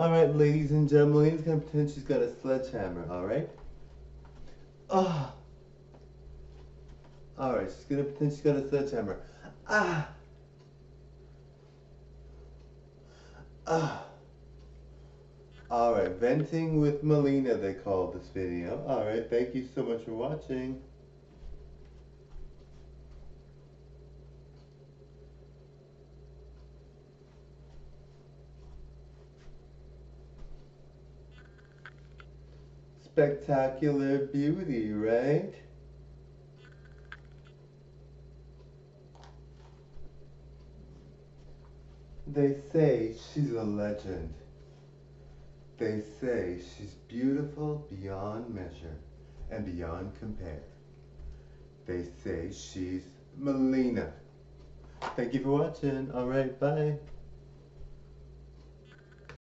Alright, ladies and gentlemen, Melina's gonna pretend she's got a sledgehammer, alright? Ah! Alright, she's gonna pretend she's got a sledgehammer. Ah! Ah! Alright, venting with Mileena they call this video. Alright, thank you so much for watching. Spectacular beauty, right? They say she's a legend. They say she's beautiful beyond measure and beyond compare. They say she's Mileena. Thank you for watching. Alright, bye.